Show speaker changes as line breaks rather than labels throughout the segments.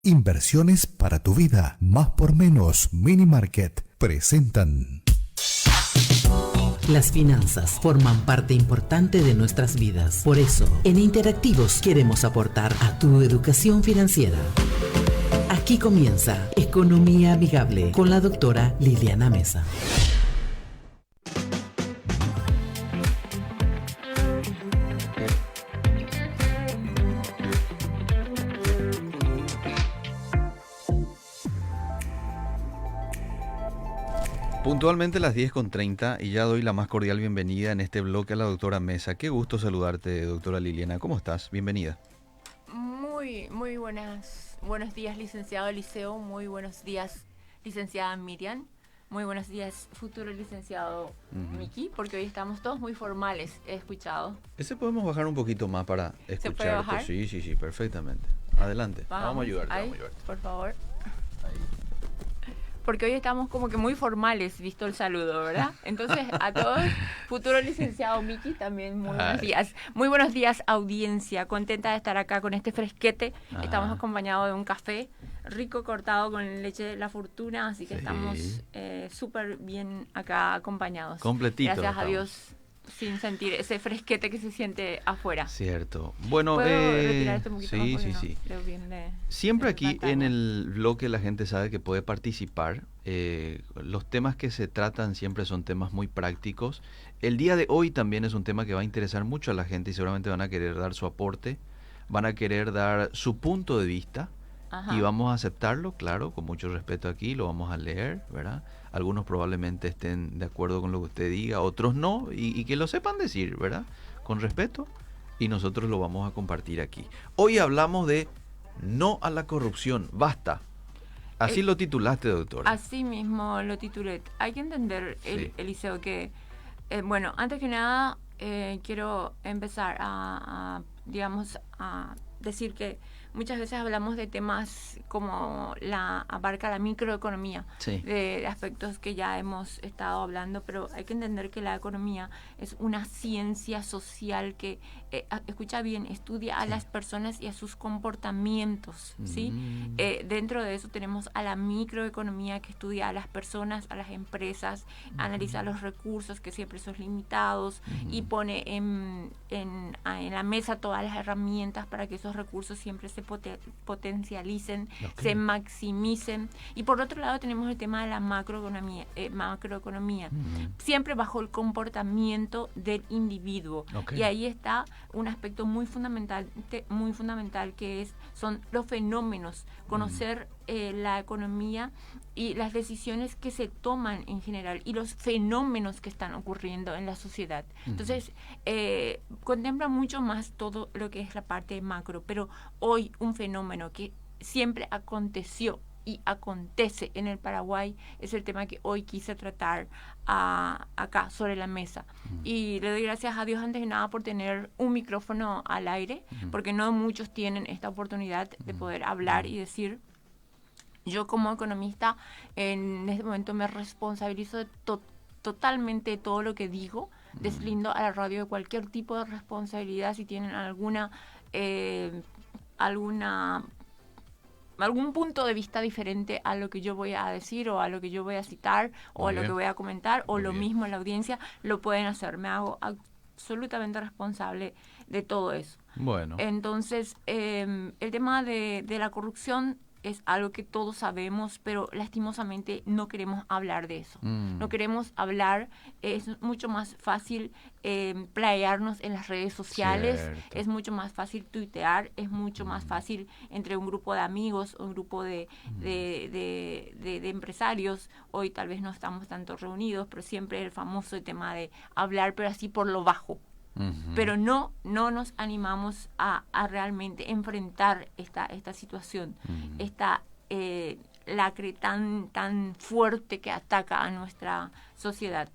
Inversiones para tu vida. Más por menos. Mini Market presentan.
Las finanzas forman parte importante de nuestras vidas. Por eso, en Interactivos queremos aportar a tu educación financiera. Aquí comienza Economía Amigable con la doctora Liliana Mesa.
Puntualmente las 10:30 y ya doy la más cordial bienvenida en este bloque a la doctora Mesa. Qué gusto saludarte, doctora Liliana. ¿Cómo estás? Bienvenida.
Muy buenos días, licenciado Eliseo. Muy buenos días, licenciada Miriam. Muy buenos días, futuro licenciado Miki, porque hoy estamos todos muy formales, he escuchado.
Ese podemos bajar un poquito más para escucharte.
¿Se puede bajar?
Sí, perfectamente. Adelante. Vamos a ayudarte,
ahí, por favor. Ahí. Porque hoy estamos como que muy formales, visto el saludo, ¿verdad? Entonces, a todos, futuro licenciado Miki, también muy buenos días. Muy buenos días, audiencia. Contenta de estar acá con este fresquete. Estamos acompañados de un café rico cortado con leche de la fortuna, así que estamos súper bien acá acompañados.
Completito.
Gracias a Dios, sin sentir ese fresquete que se siente afuera.
Cierto. Bueno,
¿puedo retirar este un poquito más?
Sí.
No,
siempre aquí pantalla. En el bloque la gente sabe que puede participar. Los temas que se tratan siempre son temas muy prácticos. El día de hoy también es un tema que va a interesar mucho a la gente y seguramente van a querer dar su aporte, van a querer dar su punto de vista. Ajá. Y vamos a aceptarlo, claro, con mucho respeto aquí, lo vamos a leer, ¿verdad? Algunos probablemente estén de acuerdo con lo que usted diga, otros no, y que lo sepan decir, ¿verdad? Con respeto, y nosotros lo vamos a compartir aquí. Hoy hablamos de no a la corrupción, basta. Así lo titulaste, doctora.
Así mismo lo titulé. Hay que entender, Eliseo, que, bueno, antes que nada, quiero empezar a decir que muchas veces hablamos de temas como abarca la microeconomía, de aspectos que ya hemos estado hablando, pero hay que entender que la economía es una ciencia social que, escucha bien, estudia a las personas y a sus comportamientos, ¿sí? Dentro de eso tenemos a la microeconomía que estudia a las personas, a las empresas, analiza los recursos que siempre son limitados y pone en la mesa todas las herramientas para que esos recursos siempre se potencialicen, se maximicen. Y por otro lado tenemos el tema de la macroeconomía, siempre bajo el comportamiento del individuo. Y ahí está un aspecto muy fundamental que son los fenómenos, conocer la economía y las decisiones que se toman en general y los fenómenos que están ocurriendo en la sociedad. Entonces, contempla mucho más todo lo que es la parte macro, pero hoy un fenómeno que siempre aconteció y acontece en el Paraguay es el tema que hoy quise tratar acá sobre la mesa. Y le doy gracias a Dios antes de nada por tener un micrófono al aire, porque no muchos tienen esta oportunidad de poder hablar y decir. Yo como economista en este momento me responsabilizo de totalmente todo lo que digo, deslindo a la radio de cualquier tipo de responsabilidad si tienen algún punto de vista diferente a lo que yo voy a decir o a lo que yo voy a citar o a lo que voy a comentar o lo mismo en la audiencia, lo pueden hacer. Me hago absolutamente responsable de todo eso.
Bueno.
Entonces, el tema de la corrupción es algo que todos sabemos, pero lastimosamente no queremos hablar de eso. No queremos hablar, es mucho más fácil playarnos en las redes sociales, es mucho más fácil tuitear, es mucho más fácil entre un grupo de amigos, un grupo de empresarios. Hoy tal vez no estamos tanto reunidos, pero siempre el famoso tema de hablar, pero así por lo bajo. Pero no nos animamos a realmente enfrentar esta situación, esta lacre tan fuerte que ataca a nuestra sociedad.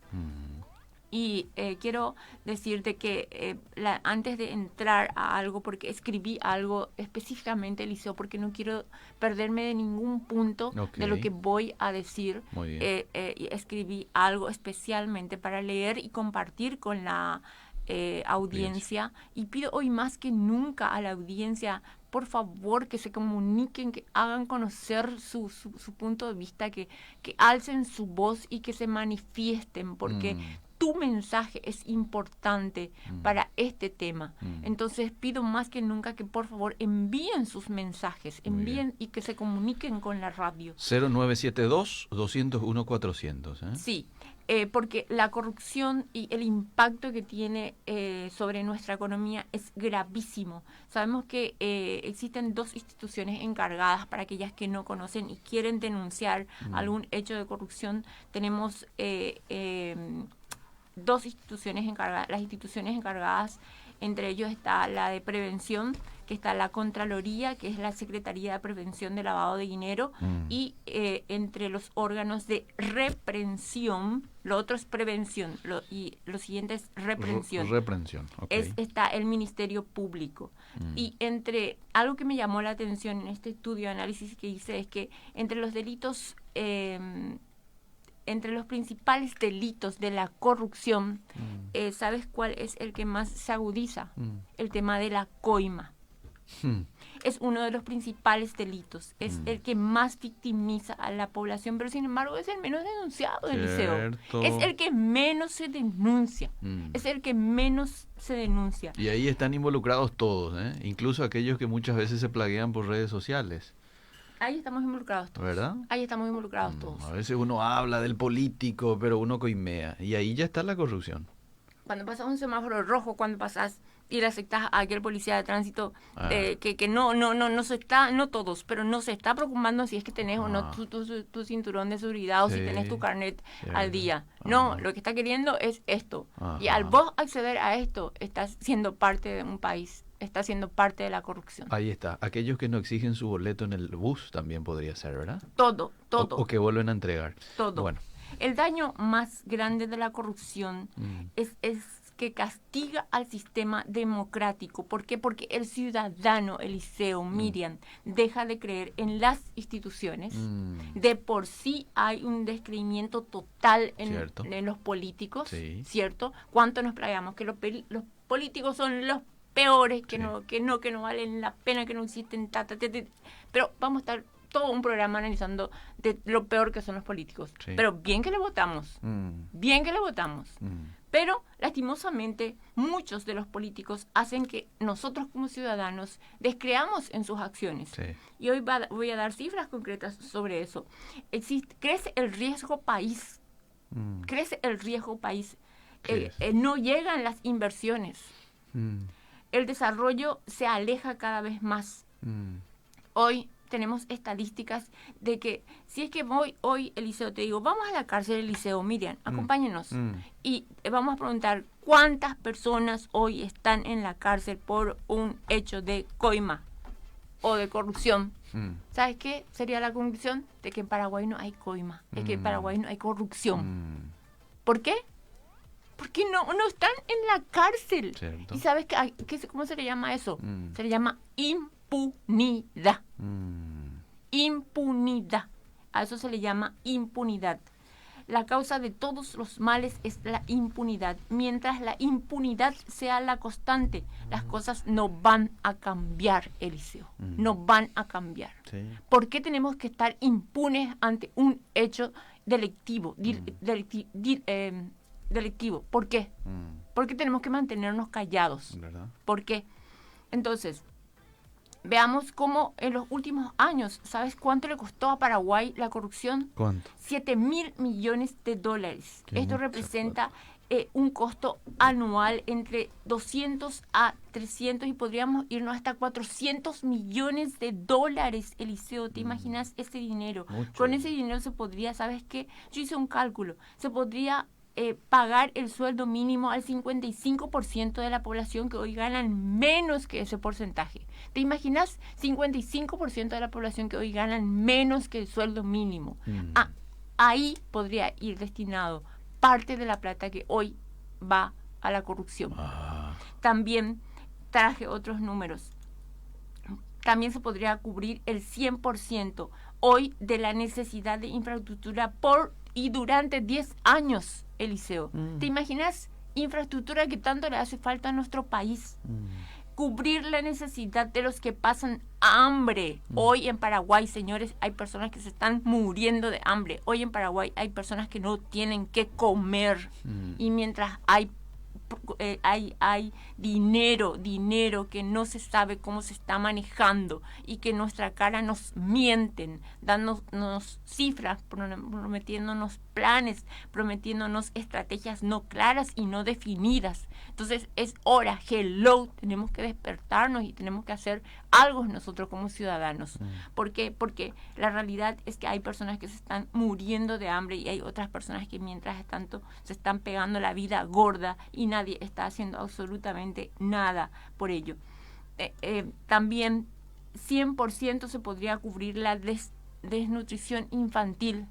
Y quiero decirte que antes de entrar a algo, porque escribí algo específicamente, Eliseo, porque no quiero perderme de ningún punto de lo que voy a decir. Escribí algo especialmente para leer y compartir con la audiencia. Y pido hoy más que nunca a la audiencia por favor, que se comuniquen, que hagan conocer su punto de vista, que alcen su voz y que se manifiesten, porque tu mensaje es importante para este tema. Entonces pido más que nunca que por favor envíen sus mensajes, envíen y que se comuniquen con la radio.
0972-201-400.
Sí, porque la corrupción y el impacto que tiene sobre nuestra economía es gravísimo. Sabemos que existen 2 instituciones encargadas para aquellas que no conocen y quieren denunciar algún hecho de corrupción. Tenemos 2 instituciones encargadas. Las instituciones encargadas, entre ellos está la de prevención, que está la Contraloría, que es la Secretaría de Prevención de Lavado de Dinero, y entre los órganos de reprensión, lo otro es prevención, y lo siguiente es reprensión.
Reprensión, okay.
Está el Ministerio Público. Y entre algo que me llamó la atención en este estudio de análisis que hice es que entre los delitos... entre los principales delitos de la corrupción, ¿sabes cuál es el que más se agudiza? El tema de la coima. Es uno de los principales delitos, es el que más victimiza a la población, pero sin embargo es el menos denunciado del liceo. Es el que menos se denuncia, es el que menos se denuncia.
Y ahí están involucrados todos, incluso aquellos que muchas veces se plaguean por redes sociales.
Ahí estamos involucrados todos.
¿Verdad?
Ahí estamos involucrados todos.
A veces uno habla del político, pero uno coimea. Y ahí ya está la corrupción.
Cuando pasas un semáforo rojo, cuando pasas y le aceptas a aquel policía de tránsito que no se está, no todos, pero no se está preocupando si es que tenés o no tu cinturón de seguridad o si tenés tu carnet al día. No, lo que está queriendo es esto. Y al vos acceder a esto, estás siendo parte de un país. Está siendo parte de la corrupción.
Ahí está. Aquellos que no exigen su boleto en el bus también podría ser, ¿verdad?
Todo.
O que vuelven a entregar.
Todo.
Bueno.
El daño más grande de la corrupción es que castiga al sistema democrático. ¿Por qué? Porque el ciudadano, Eliseo, Miriam, deja de creer en las instituciones. De por sí hay un descreimiento total en los políticos, ¿cierto? ¿Cuánto nos plagiamos? Que los políticos son los peores, que no valen la pena, que no existen, pero vamos a estar todo un programa analizando de lo peor que son los políticos. Pero bien que le votamos, pero lastimosamente muchos de los políticos hacen que nosotros como ciudadanos descreamos en sus acciones. Y hoy voy a dar cifras concretas sobre eso. Crece el riesgo país, no llegan las inversiones. El desarrollo se aleja cada vez más. Hoy tenemos estadísticas de que si es que voy hoy, Eliseo, te digo, vamos a la cárcel, Eliseo, Miriam, acompáñenos. Y vamos a preguntar cuántas personas hoy están en la cárcel por un hecho de coima o de corrupción. ¿Sabes qué sería la conclusión? De que en Paraguay no hay coima, de que en Paraguay no hay corrupción. ¿Por qué? Porque no están en la cárcel. ¿Y sabes cómo se le llama eso? Se le llama impunidad. Impunidad. A eso se le llama impunidad. La causa de todos los males es la impunidad. Mientras la impunidad sea la constante, las cosas no van a cambiar, Eliseo. No van a cambiar. ¿Por qué tenemos que estar impunes ante un hecho delictivo? Delictivo. ¿Por qué? ¿Por qué tenemos que mantenernos callados?
¿Verdad?
¿Por qué? Entonces, veamos cómo en los últimos años, ¿sabes cuánto le costó a Paraguay la corrupción?
¿Cuánto?
7.000 millones de dólares. Esto representa un costo anual entre 200 a 300 y podríamos irnos hasta 400 millones de dólares, Eliseo. ¿Te imaginas ese dinero?
Mucho.
Con ese dinero se podría, ¿sabes qué? Yo hice un cálculo. Se podría pagar el sueldo mínimo al 55% de la población que hoy ganan menos que ese porcentaje. ¿Te imaginas? 55% de la población que hoy ganan menos que el sueldo mínimo. Ahí podría ir destinado parte de la plata que hoy va a la corrupción. También traje otros números. También se podría cubrir el 100% hoy de la necesidad de infraestructura y durante 10 años, Eliseo. ¿Te imaginas infraestructura que tanto le hace falta a nuestro país? cubrir la necesidad de los que pasan hambre. Hoy en Paraguay, señores, hay personas que se están muriendo de hambre. Hoy en Paraguay hay personas que no tienen que comer. Y mientras hay dinero que no se sabe cómo se está manejando y que nuestra cara nos mienten, dándonos cifras, prometiéndonos planes, prometiéndonos estrategias no claras y no definidas. Entonces es hora, tenemos que despertarnos y tenemos que hacer algo nosotros como ciudadanos. ¿Por qué? Porque la realidad es que hay personas que se están muriendo de hambre y hay otras personas que mientras tanto se están pegando la vida gorda y nadie está haciendo absolutamente nada por ello. También 100% se podría cubrir la desnutrición infantil.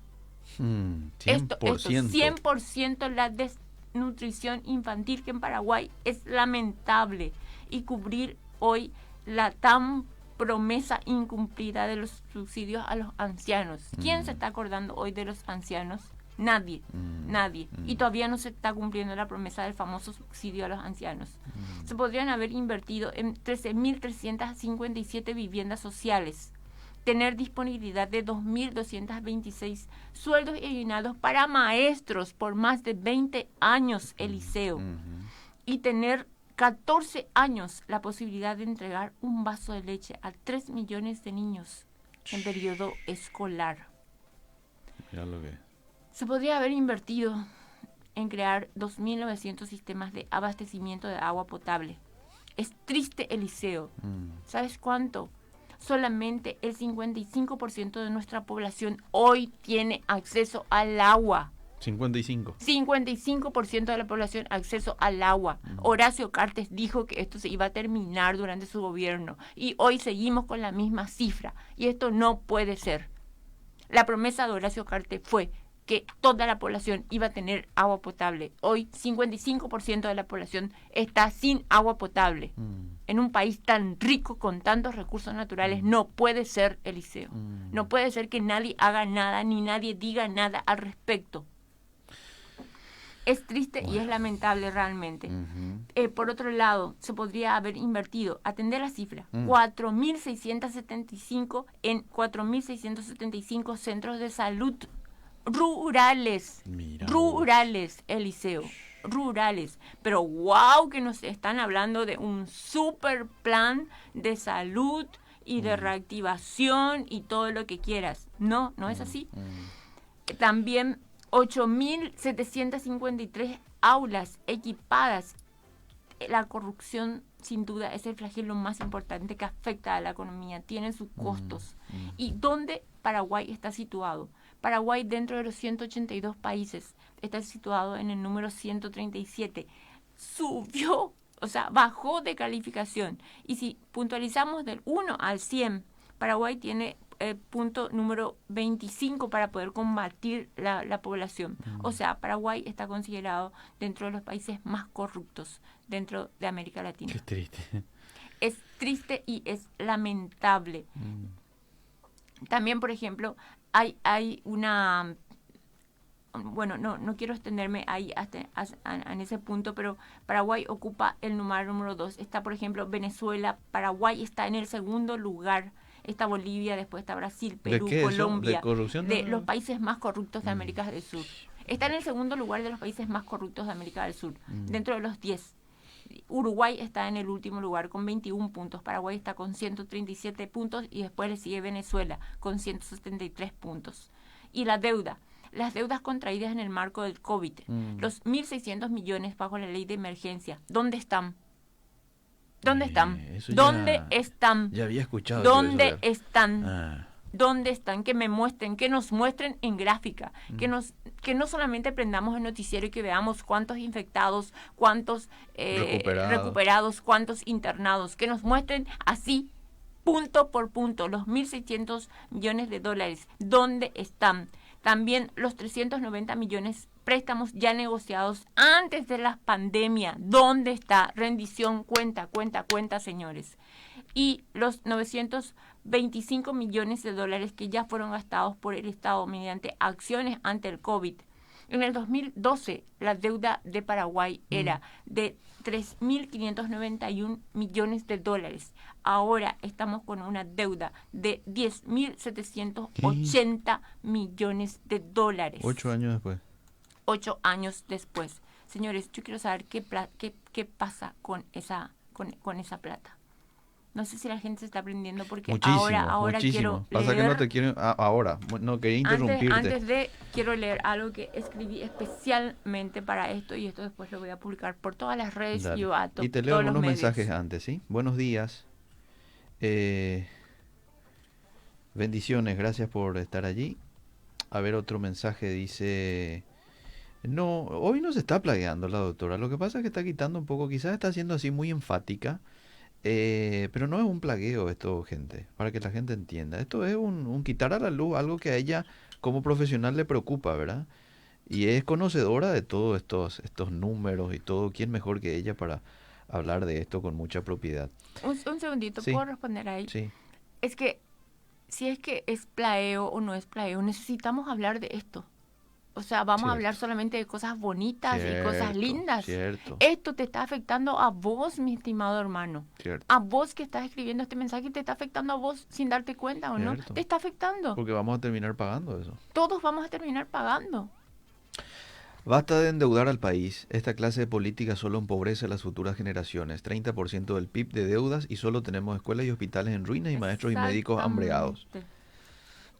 100%.
100% la desnutrición infantil, que en Paraguay es lamentable, y cubrir hoy la tan promesa incumplida de los subsidios a los ancianos. ¿Quién se está acordando hoy de los ancianos? Nadie. Y todavía no se está cumpliendo la promesa del famoso subsidio a los ancianos. Se podrían haber invertido en 13.357 viviendas sociales, tener disponibilidad de 2.226 sueldos y aguinaldos para maestros por más de 20 años el liceo, y tener 14 años la posibilidad de entregar un vaso de leche a 3 millones de niños en periodo escolar.
Mira lo que...
Se podría haber invertido en crear 2.900 sistemas de abastecimiento de agua potable. Es triste, Eliseo. ¿Sabes cuánto? Solamente el 55% de nuestra población hoy tiene acceso al agua. 55% de la población acceso al agua. Horacio Cartes dijo que esto se iba a terminar durante su gobierno y hoy seguimos con la misma cifra, y esto no puede ser. La promesa de Horacio Cartes fue que toda la población iba a tener agua potable. Hoy 55% de la población está sin agua potable. En un país tan rico con tantos recursos naturales no puede ser, Eliseo. No puede ser que nadie haga nada ni nadie diga nada al respecto. Es triste y es lamentable realmente. Por otro lado, se podría haber invertido, atender la cifra, 4.675 en 4.675 centros de salud rurales. Rurales, Eliseo. Rurales. Pero wow, que nos están hablando de un super plan de salud y de reactivación y todo lo que quieras. No, no es así. También 8.753 aulas equipadas. La corrupción, sin duda, es el flagelo más importante que afecta a la economía. Tiene sus costos. ¿Y dónde Paraguay está situado? Paraguay, dentro de los 182 países, está situado en el número 137. Subió, o sea, bajó de calificación. Y si puntualizamos del 1 al 100, Paraguay tiene punto número 25 para poder combatir la población. O sea, Paraguay está considerado dentro de los países más corruptos dentro de América Latina.
Qué triste.
Es triste y es lamentable. También, por ejemplo, hay una... Bueno, no quiero extenderme ahí en ese punto, pero Paraguay ocupa el número 2. Está, por ejemplo, Venezuela. Paraguay está en el segundo lugar. Está Bolivia, después está Brasil, Perú, Colombia.
¿De corrupción?
De los países más corruptos de América del Sur. Está en el segundo lugar de los países más corruptos de América del Sur, dentro de los 10. Uruguay está en el último lugar con 21 puntos. Paraguay está con 137 puntos y después le sigue Venezuela con 173 puntos. Y la deuda. Las deudas contraídas en el marco del COVID. Los 1.600 millones bajo la ley de emergencia. ¿Dónde están? ¿Dónde están? ¿Dónde están?
Ya había escuchado.
¿Dónde están? ¿Dónde están? Que me muestren, que nos muestren en gráfica, que no solamente prendamos el noticiero y que veamos cuántos infectados, cuántos recuperados, cuántos internados, que nos muestren así, punto por punto, los 1.600 millones de dólares, ¿dónde están? También los 390 millones préstamos ya negociados antes de la pandemia. ¿Dónde está? Rendición, cuenta, señores. Y los 925 millones de dólares que ya fueron gastados por el Estado mediante acciones ante el COVID. En el 2012, la deuda de Paraguay era de 3.591 millones de dólares. Ahora estamos con una deuda de 10.780 millones de dólares.
8 años después.
8 años después. Señores, yo quiero saber qué pasa con esa plata. No sé si la gente se está aprendiendo porque ahora quiero
Pasa
leer.
que no te quiero ahora. No quería interrumpirte.
Quiero leer algo que escribí especialmente para esto y esto después lo voy a publicar por todas las redes
Dale.
y a
Y te leo
todos los
algunos
medios.
mensajes antes, ¿sí? Buenos días. Bendiciones, gracias por estar allí. A ver, otro mensaje dice... No, hoy no se está plagueando la doctora. Lo que pasa es que está quitando un poco, quizás está siendo así muy enfática. Pero no es un plagueo esto, gente, para que la gente entienda. Esto es un quitar a la luz algo que a ella como profesional le preocupa, ¿verdad? Y es conocedora de todos estos números y todo. ¿Quién mejor que ella para hablar de esto con mucha propiedad?
Un segundito,
Sí.
¿puedo responder ahí?
Sí,
Es que, si es que es plagueo o no es plagueo, necesitamos hablar de esto. O sea, vamos a hablar solamente de cosas bonitas y cosas lindas.
Cierto,
Esto te está afectando a vos, mi estimado hermano.
cierto.
A vos que estás escribiendo este mensaje, te está afectando a vos sin darte cuenta o no.
Cierto.
Te está afectando.
Porque vamos a terminar pagando eso.
Todos vamos a terminar pagando.
Basta de endeudar al país. Esta clase de política solo empobrece a las futuras generaciones. 30% del PIB de deudas y solo tenemos escuelas y hospitales en ruinas y maestros y médicos hambreados.
Exactamente.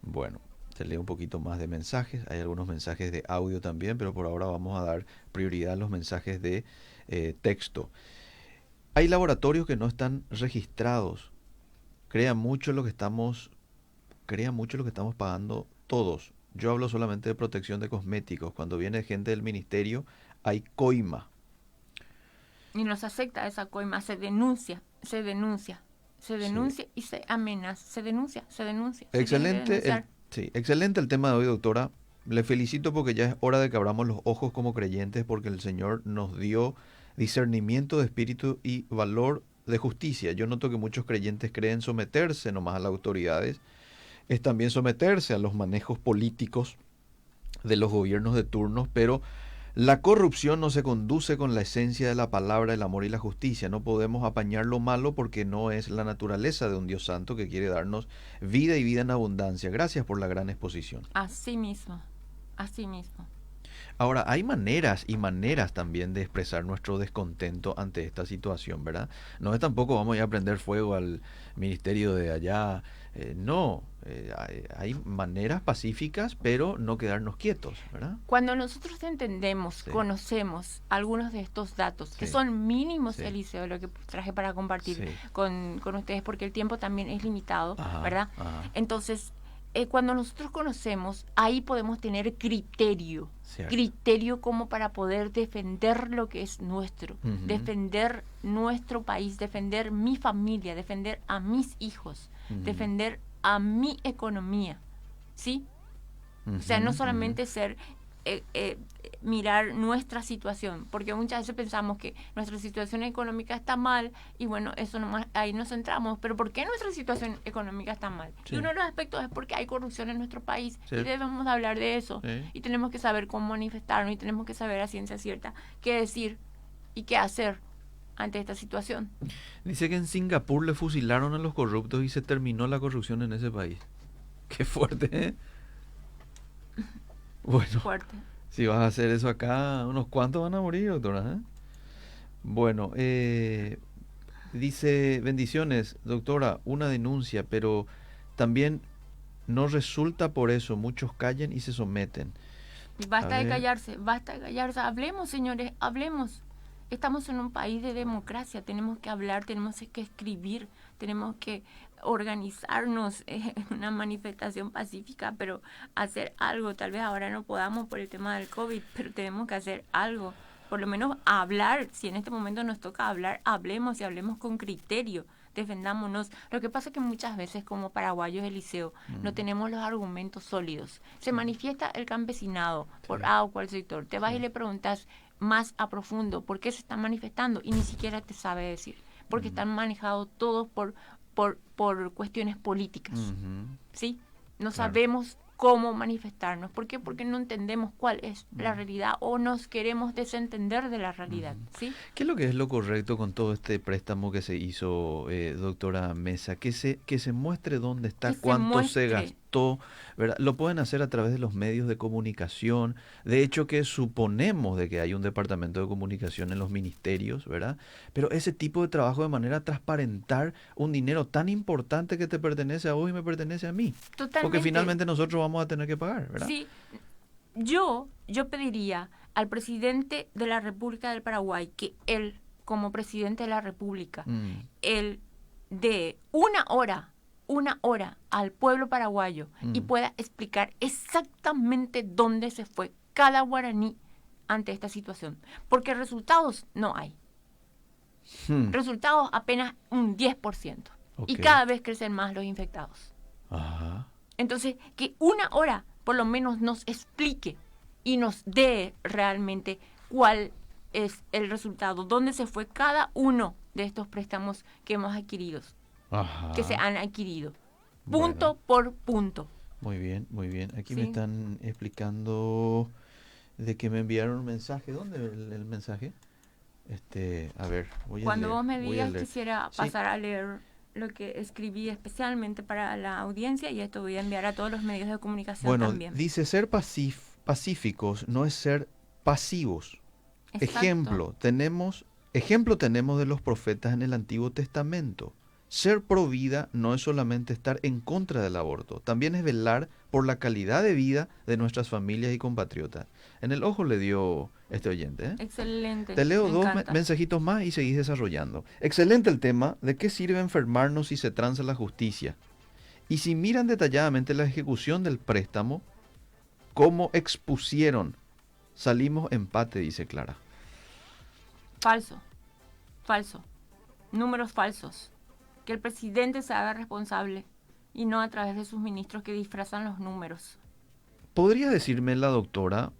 Bueno, te leo un poquito más de mensajes. Hay algunos mensajes de audio también, pero por ahora vamos a dar prioridad a los mensajes de texto. Hay laboratorios que no están registrados. Crea mucho lo que estamos pagando todos. Yo hablo solamente de protección de cosméticos. Cuando viene gente del ministerio, hay coima.
Y no se acepta esa coima, se denuncia y se amenaza, se denuncia. Se tiene que
Excelente,
denunciar.
excelente el tema de hoy, doctora. Le felicito porque ya es hora de que abramos los ojos como creyentes porque el Señor nos dio discernimiento de espíritu y valor de justicia. Yo noto que muchos creyentes creen someterse nomás a las autoridades. Es también someterse a los manejos políticos de los gobiernos de turnos, pero la corrupción no se conduce con la esencia de la palabra, el amor y la justicia. No podemos apañar lo malo porque no es la naturaleza de un Dios santo que quiere darnos vida y vida en abundancia. Gracias por la gran exposición.
Así mismo, así mismo.
Ahora, hay maneras y maneras también de expresar nuestro descontento ante esta situación, ¿verdad? No es tampoco vamos a ir a prender fuego al ministerio de allá. Hay maneras pacíficas, pero no quedarnos quietos, ¿verdad?
Cuando nosotros entendemos,
Sí.
conocemos algunos de estos datos, que
Sí.
son mínimos,
Sí.
Eliseo, lo que traje para compartir
Sí.
con ustedes, porque el tiempo también es limitado,
Ajá,
¿verdad?
ajá.
Entonces, cuando nosotros conocemos, ahí podemos tener criterio.
Cierto.
Criterio como para poder defender lo que es nuestro,
Ujú.
defender nuestro país, defender mi familia, defender a mis hijos,
Ujú.
defender a mi economía, ¿sí? O sea, no
Ujú,
solamente ser mirar nuestra situación, porque muchas veces pensamos que nuestra situación económica está mal y bueno, eso nomás ahí nos centramos, pero ¿por qué nuestra situación económica está mal?
Sí.
Y uno de los aspectos es porque hay corrupción en nuestro país
Sí.
y debemos hablar de eso
Sí.
y tenemos que saber cómo manifestarnos y tenemos que saber a ciencia cierta qué decir y qué hacer ante esta situación.
Dice que en Singapur le fusilaron a los corruptos y se terminó la corrupción en ese país. Qué fuerte, ¿eh? Bueno,
Fuerte.
si vas a hacer eso acá, unos cuantos van a morir, doctora, ¿eh? Bueno, dice, bendiciones, doctora, una denuncia, pero también no resulta por eso. Muchos callan y se someten.
Y basta
A
de
ver.
callarse, basta de callarse. Hablemos, señores, hablemos. Estamos en un país de democracia, tenemos que hablar, tenemos que escribir, tenemos que organizarnos en una manifestación pacífica, pero hacer algo. Tal vez ahora no podamos por el tema del COVID, pero tenemos que hacer algo. Por lo menos hablar, si en este momento nos toca hablar, hablemos y hablemos con criterio, defendámonos. Lo que pasa es que muchas veces como paraguayos, Eliseo, no tenemos los argumentos sólidos. Se manifiesta el campesinado por A o cual sector. Te vas y le preguntas más a profundo por qué se están manifestando y ni siquiera te sabe decir. Porque están manejados todos por cuestiones políticas.
Ujú.
¿Sí? No
Claro.
sabemos cómo manifestarnos. ¿Por qué? Porque no entendemos cuál es la realidad o nos queremos desentender de la realidad. ¿Sí?
¿Qué es lo que es lo correcto con todo este préstamo que se hizo, doctora Mesa? Que se muestre dónde está,
Que se
cuánto se
muestre.
gastó, ¿verdad? Lo pueden hacer a través de los medios de comunicación. De hecho, que suponemos de que hay un departamento de comunicación en los ministerios, ¿verdad? Pero ese tipo de trabajo de manera transparentar un dinero tan importante que te pertenece a vos y me pertenece a mí.
Totalmente.
Porque finalmente nosotros vamos a tener que pagar, ¿verdad?
Sí, yo pediría al presidente de la República del Paraguay que él, como presidente de la República, él dé una hora al pueblo paraguayo y pueda explicar exactamente dónde se fue cada guaraní ante esta situación. Porque resultados no hay. Resultados apenas un 10%. Y cada vez crecen más los infectados.
Ajá.
Entonces, que una hora por lo menos nos explique y nos dé realmente cuál es el resultado, dónde se fue cada uno de estos préstamos que hemos adquirido,
Ajá.
que se han adquirido, punto por punto.
Muy bien, muy bien. Aquí
Sí.
me están explicando de que me enviaron un mensaje. ¿Dónde el mensaje? A ver, voy a
Cuando
leer,
vos me
voy a
digas,
leer.
quisiera
Sí.
pasar a leer lo que escribí especialmente para la audiencia y esto voy a enviar a todos los medios de comunicación
Bueno,
también.
dice ser pacíficos no es ser pasivos.
Exacto.
Ejemplo tenemos de los profetas en el Antiguo Testamento. Ser pro vida no es solamente estar en contra del aborto, también es velar por la calidad de vida de nuestras familias y compatriotas. En el ojo le dio este oyente, ¿eh?
Excelente.
Te leo
me
dos
encanta.
mensajitos más y seguís desarrollando. Excelente el tema. ¿De qué sirve enfermarnos si se tranza la justicia? Y si miran detalladamente la ejecución del préstamo, cómo expusieron, salimos empate, dice Clara.
Falso. Números falsos. Que el presidente se haga responsable y no a través de sus ministros que disfrazan los números.
¿Podría decirme la doctora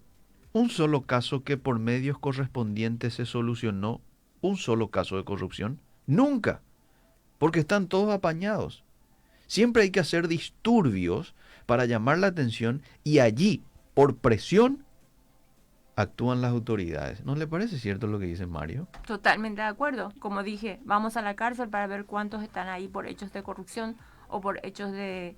un solo caso que por medios correspondientes se solucionó? ¿Un solo caso de corrupción? Nunca, porque están todos apañados. Siempre hay que hacer disturbios para llamar la atención y allí, por presión, actúan las autoridades. ¿No le parece cierto lo que dice Mario?
Totalmente de acuerdo. Como dije, vamos a la cárcel para ver cuántos están ahí por hechos de corrupción o por hechos de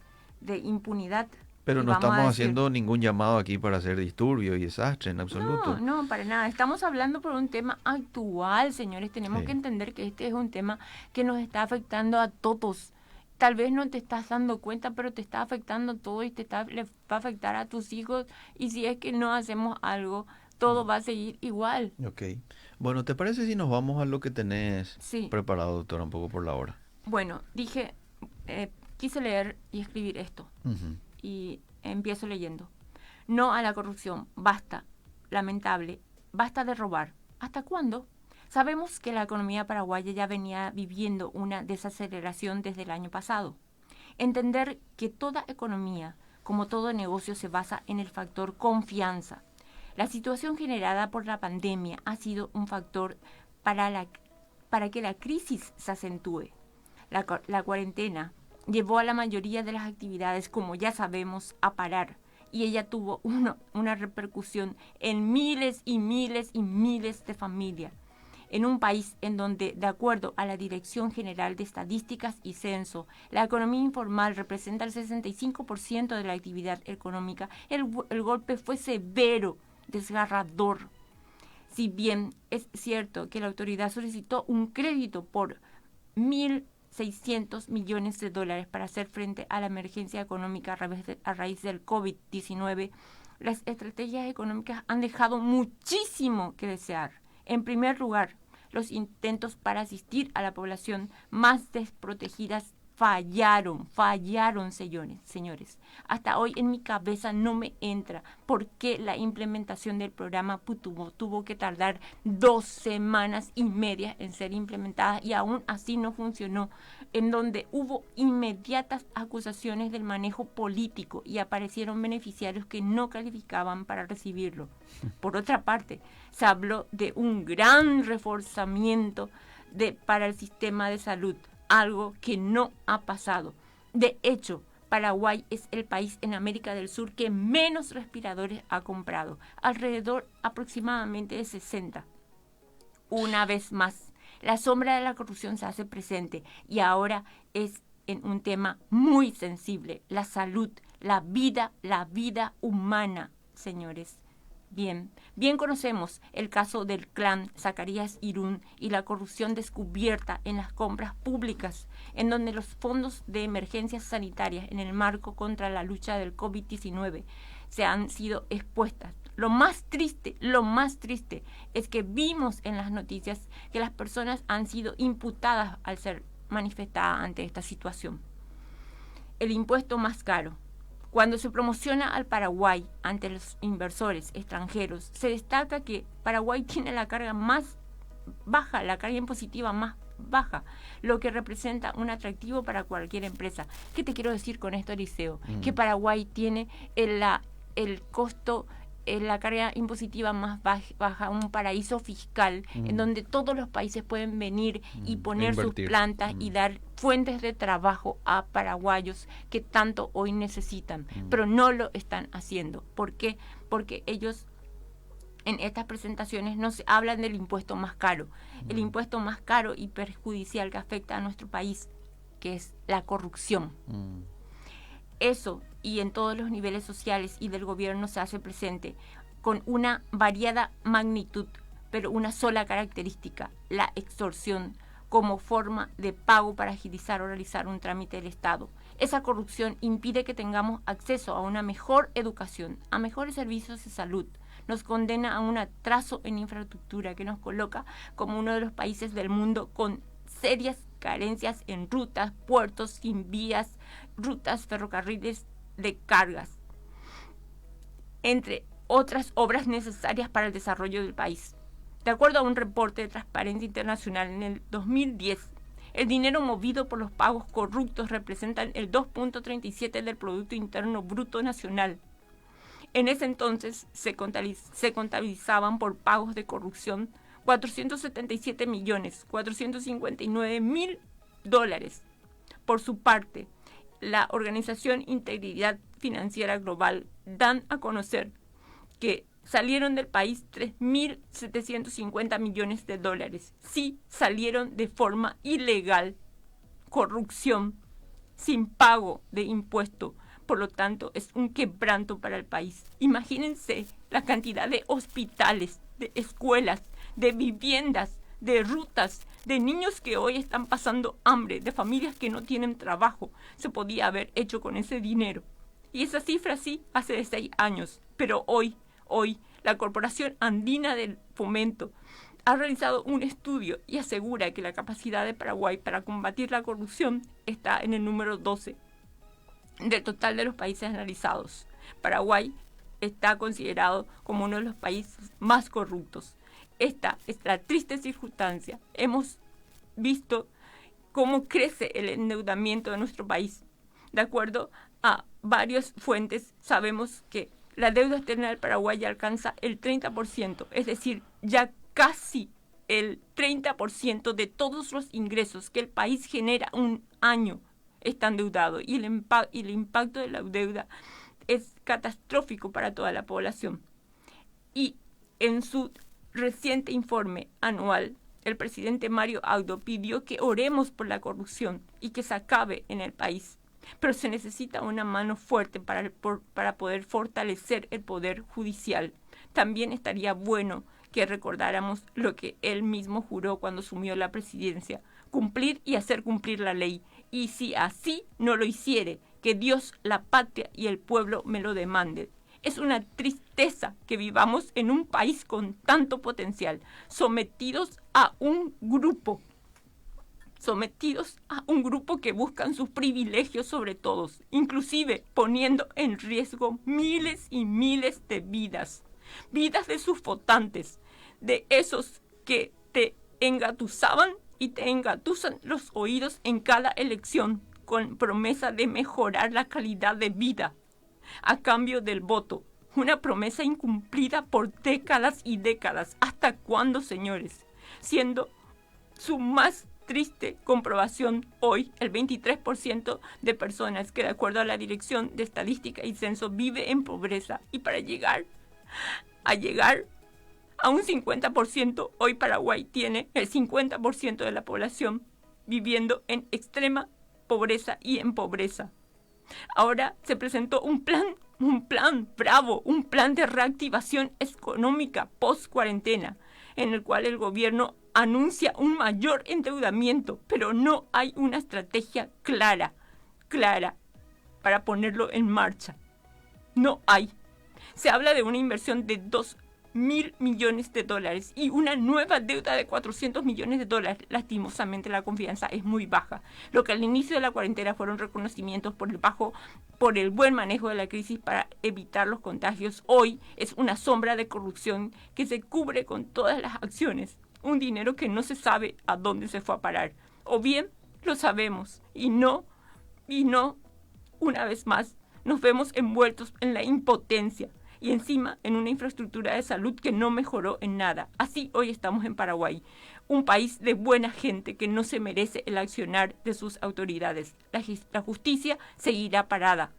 impunidad.
Pero
Y
no
vamos a
estamos
decir,
haciendo ningún llamado aquí para hacer disturbio y desastre en absoluto.
No, para nada. Estamos hablando por un tema actual, señores. Tenemos
Sí.
que entender que este es un tema que nos está afectando a todos. Tal vez no te estás dando cuenta, pero te está afectando a todo y le va a afectar a tus hijos. Y si es que no hacemos algo, todo va a seguir igual.
Ok. Bueno, ¿te parece si nos vamos a lo que tenés
Sí.
preparado, doctora, un poco por la hora?
Bueno, dije, quise leer y escribir esto.
Ujú.
Y empiezo leyendo. No a la corrupción, basta, lamentable, basta de robar. ¿Hasta cuándo? Sabemos que la economía paraguaya ya venía viviendo una desaceleración desde el año pasado. Entender que toda economía, como todo negocio, se basa en el factor confianza. La situación generada por la pandemia ha sido un factor para que la crisis se acentúe. La cuarentena llevó a la mayoría de las actividades, como ya sabemos, a parar, y ella tuvo una repercusión en miles y miles y miles de familias. En un país en donde, de acuerdo a la Dirección General de Estadísticas y Censo, la economía informal representa el 65% de la actividad económica, el golpe fue severo, desgarrador. Si bien es cierto que la autoridad solicitó un crédito por 1.600 millones de dólares para hacer frente a la emergencia económica a raíz del COVID-19, las estrategias económicas han dejado muchísimo que desear. En primer lugar, los intentos para asistir a la población más desprotegida fallaron, señores. Hasta hoy en mi cabeza no me entra por qué la implementación del programa tuvo que tardar 2 semanas y media en ser implementada y aún así no funcionó, en donde hubo inmediatas acusaciones del manejo político y aparecieron beneficiarios que no calificaban para recibirlo. Por otra parte, se habló de un gran reforzamiento para el sistema de salud, algo que no ha pasado. De hecho, Paraguay es el país en América del Sur que menos respiradores ha comprado, alrededor aproximadamente de 60. Una vez más, la sombra de la corrupción se hace presente y ahora es en un tema muy sensible, la salud, la vida humana, señores. Bien conocemos el caso del clan Zacarías Irún y la corrupción descubierta en las compras públicas, en donde los fondos de emergencias sanitarias en el marco contra la lucha del COVID-19 se han sido expuestas. Lo más triste es que vimos en las noticias que las personas han sido imputadas al ser manifestadas ante esta situación. El impuesto más caro. Cuando se promociona al Paraguay ante los inversores extranjeros, se destaca que Paraguay tiene la carga más baja, la carga impositiva más baja, lo que representa un atractivo para cualquier empresa. ¿Qué te quiero decir con esto, Eliseo? Que Paraguay tiene el costo, la carga impositiva más baja, un paraíso fiscal en donde todos los países pueden venir y poner sus plantas y dar fuentes de trabajo a paraguayos que tanto hoy necesitan, pero no lo están haciendo. ¿Por qué? Porque ellos en estas presentaciones no se hablan del impuesto más caro, el impuesto más caro y perjudicial que afecta a nuestro país, que es la corrupción. Eso, y en todos los niveles sociales y del gobierno se hace presente con una variada magnitud, pero una sola característica, la extorsión como forma de pago para agilizar o realizar un trámite del Estado. Esa corrupción impide que tengamos acceso a una mejor educación, a mejores servicios de salud. Nos condena a un atraso en infraestructura que nos coloca como uno de los países del mundo con serias carencias en rutas, puertos sin vías, rutas, ferrocarriles de cargas, entre otras obras necesarias para el desarrollo del país. De acuerdo a un reporte de Transparencia Internacional, en el 2010, el dinero movido por los pagos corruptos representa el 2.37% del Producto Interno Bruto Nacional. En ese entonces se contabilizaban por pagos de corrupción $477.459.000. Por su parte, la Organización Integridad Financiera Global dan a conocer que salieron del país $3.750 millones. Sí, salieron de forma ilegal, corrupción, sin pago de impuesto. Por lo tanto, es un quebranto para el país. Imagínense la cantidad de hospitales, de escuelas, de viviendas, de rutas, de niños que hoy están pasando hambre, de familias que no tienen trabajo. Se podía haber hecho con ese dinero. Y esa cifra sí, hace 6 años. Pero hoy, la Corporación Andina del Fomento ha realizado un estudio y asegura que la capacidad de Paraguay para combatir la corrupción está en el número 12 del total de los países analizados. Paraguay está considerado como uno de los países más corruptos. Esta es la triste circunstancia. Hemos visto cómo crece el endeudamiento de nuestro país. De acuerdo a varias fuentes, sabemos que la deuda externa del Paraguay ya alcanza el 30%, es decir, ya casi el 30% de todos los ingresos que el país genera un año está endeudado, y el impacto de la deuda es catastrófico para toda la población. Y en su reciente informe anual, el presidente Mario Abdo pidió que oremos por la corrupción y que se acabe en el país. Pero se necesita una mano fuerte para poder fortalecer el poder judicial. También estaría bueno que recordáramos lo que él mismo juró cuando asumió la presidencia: cumplir y hacer cumplir la ley. Y si así no lo hiciere, que Dios, la patria y el pueblo me lo demanden. Es una tristeza que vivamos en un país con tanto potencial, sometidos a un grupo que buscan sus privilegios sobre todos, inclusive poniendo en riesgo miles y miles de vidas de sus votantes, de esos que te engatusaban y te engatusan los oídos en cada elección con promesa de mejorar la calidad de vida a cambio del voto. Una promesa incumplida por décadas y décadas. ¿Hasta cuándo, señores? Siendo su más triste comprobación hoy, el 23% de personas que de acuerdo a la Dirección de Estadística y Censo vive en pobreza. Y para llegar a un 50%, hoy Paraguay tiene el 50% de la población viviendo en extrema pobreza y en pobreza. Ahora se presentó un plan bravo, un plan de reactivación económica post-cuarentena, en el cual el gobierno anuncia un mayor endeudamiento, pero no hay una estrategia clara para ponerlo en marcha. No hay. Se habla de una inversión de 2.000 millones de dólares y una nueva deuda de 400 millones de dólares. Lastimosamente la confianza es muy baja. Lo que al inicio de la cuarentena fueron reconocimientos por el buen manejo de la crisis para evitar los contagios, hoy es una sombra de corrupción que se cubre con todas las acciones. Un dinero que no se sabe a dónde se fue a parar. O bien lo sabemos y no, una vez más, nos vemos envueltos en la impotencia y encima en una infraestructura de salud que no mejoró en nada. Así hoy estamos en Paraguay, un país de buena gente que no se merece el accionar de sus autoridades. La justicia seguirá parada.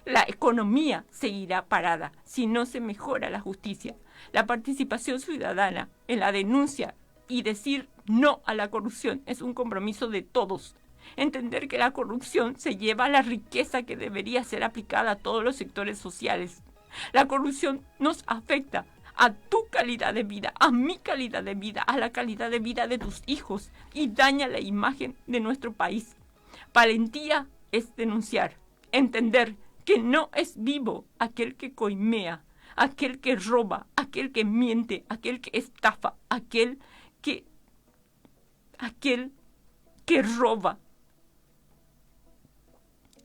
La economía seguirá parada si no se mejora la justicia. La participación ciudadana en la denuncia y decir no a la corrupción es un compromiso de todos. Entender que la corrupción se lleva a la riqueza que debería ser aplicada a todos los sectores sociales. La corrupción nos afecta a tu calidad de vida, a mi calidad de vida, a la calidad de vida de tus hijos y daña la imagen de nuestro país. Valentía es denunciar, entender que no es vivo aquel que coimea, aquel que roba, aquel que miente, aquel que estafa, aquel que roba.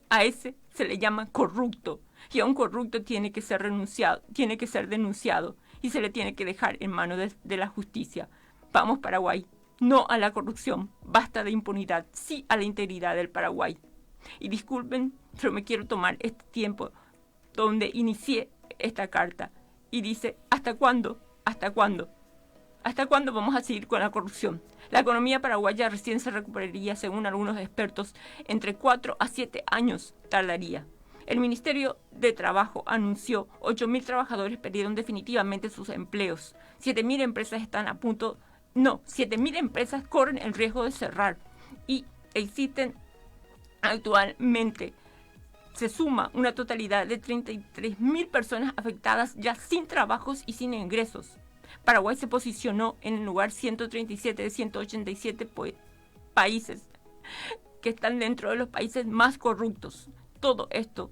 A ese se le llama corrupto y a un corrupto tiene que ser denunciado y se le tiene que dejar en manos de la justicia. Vamos Paraguay, no a la corrupción, basta de impunidad, sí a la integridad del Paraguay. Y disculpen, pero me quiero tomar este tiempo donde inicié esta carta y dice, ¿hasta cuándo? ¿Hasta cuándo? ¿Hasta cuándo vamos a seguir con la corrupción? La economía paraguaya recién se recuperaría, según algunos expertos, entre 4 a 7 años tardaría. El Ministerio de Trabajo anunció 8.000 trabajadores perdieron definitivamente sus empleos. 7.000 empresas están a punto... No, 7.000 empresas corren el riesgo de cerrar. Y existen actualmente, se suma una totalidad de 33.000 personas afectadas ya sin trabajos y sin ingresos. Paraguay se posicionó en el lugar 137 de 187 países que están dentro de los países más corruptos. Todo esto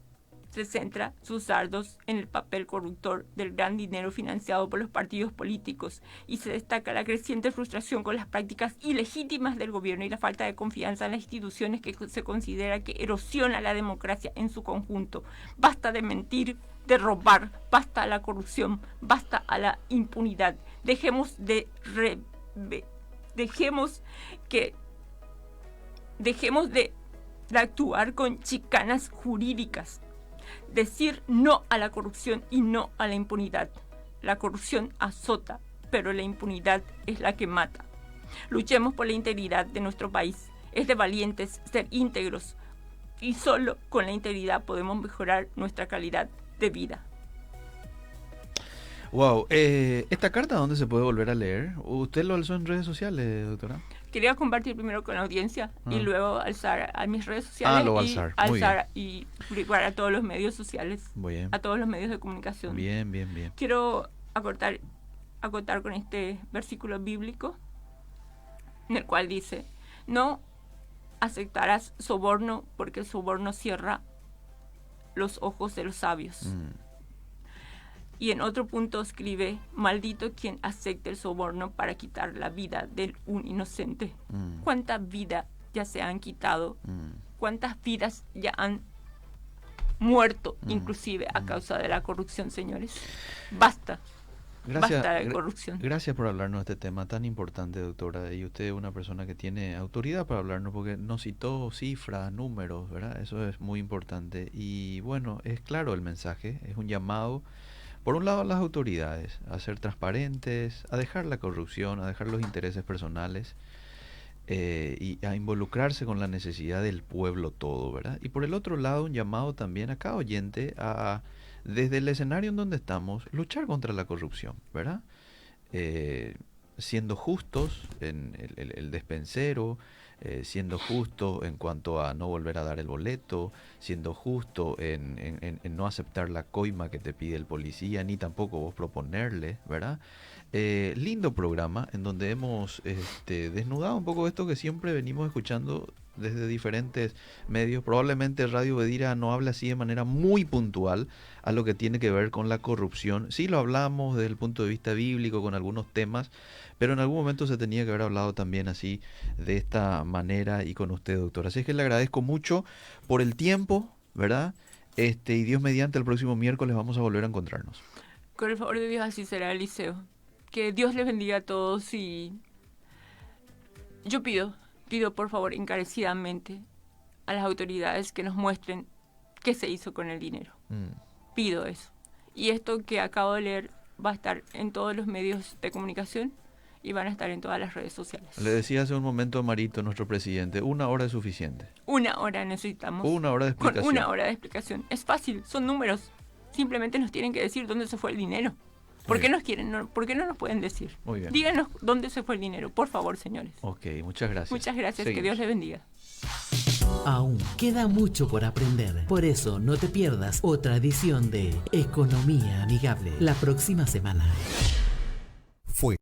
se centra sus dardos en el papel corruptor del gran dinero financiado por los partidos políticos y se destaca la creciente frustración con las prácticas ilegítimas del gobierno y la falta de confianza en las instituciones que se considera que erosiona la democracia en su conjunto. Basta de mentir, de robar, basta a la corrupción, basta a la impunidad. Dejemos de actuar con chicanas jurídicas. Decir no a la corrupción y no a la impunidad. La corrupción azota, pero la impunidad es la que mata. Luchemos por la integridad de nuestro país. Es de valientes ser íntegros y solo con la integridad podemos mejorar nuestra calidad de vida.
Wow, ¿esta carta dónde se puede volver a leer? ¿Usted lo alzó en redes sociales, doctora?
Quería compartir primero con la audiencia y luego alzar a mis redes sociales
lo va a alzar.
Y publicar a todos los medios sociales,
Bien.
a todos los medios de comunicación.
Bien.
Quiero acotar con este versículo bíblico en el cual dice: no aceptarás soborno porque el soborno cierra los ojos de los sabios. Y en otro punto escribe: maldito quien acepte el soborno para quitar la vida de un inocente. ¿Cuántas vidas ya se han quitado? ¿Cuántas vidas ya han muerto inclusive a causa de la corrupción, señores? Basta. Basta de corrupción.
Gracias por hablarnos de este tema tan importante, doctora. Y usted es una persona que tiene autoridad para hablarnos porque nos citó cifras, números, ¿verdad? Eso es muy importante. Y bueno, es claro el mensaje, es un llamado, por un lado, a las autoridades a ser transparentes, a dejar la corrupción, a dejar los intereses personales y a involucrarse con la necesidad del pueblo todo, ¿verdad? Y por el otro lado, un llamado también a cada oyente a, desde el escenario en donde estamos, luchar contra la corrupción, ¿verdad? Siendo justos en el despensero, siendo justo en cuanto a no volver a dar el boleto, siendo justo en no aceptar la coima que te pide el policía, ni tampoco vos proponerle, ¿verdad? Lindo programa en donde hemos desnudado un poco esto que siempre venimos escuchando desde diferentes medios. Probablemente Radio Bedira no habla así de manera muy puntual a lo que tiene que ver con la corrupción. Sí lo hablamos desde el punto de vista bíblico con algunos temas, pero en algún momento se tenía que haber hablado también así, de esta manera y con usted, doctor. Así es que le agradezco mucho por el tiempo, ¿verdad? Y Dios mediante, el próximo miércoles vamos a volver a encontrarnos.
Con el favor de Dios así será, Eliseo. Que Dios les bendiga a todos y yo pido por favor encarecidamente a las autoridades que nos muestren qué se hizo con el dinero. Pido eso. Y esto que acabo de leer va a estar en todos los medios de comunicación y van a estar en todas las redes sociales.
Le decía hace un momento a Marito, nuestro presidente, 1 hora es suficiente.
1 hora necesitamos.
1 hora de explicación.
Con 1 hora de explicación. Es fácil, son números. Simplemente nos tienen que decir dónde se fue el dinero. ¿Por qué ¿por qué no nos pueden decir?
Muy bien.
Díganos dónde se fue el dinero, por favor, señores.
Ok, muchas gracias.
Muchas gracias,
Seguimos.
que Dios les bendiga.
Aún queda mucho por aprender. Por eso no te pierdas otra edición de Economía Amigable la próxima semana.
Fue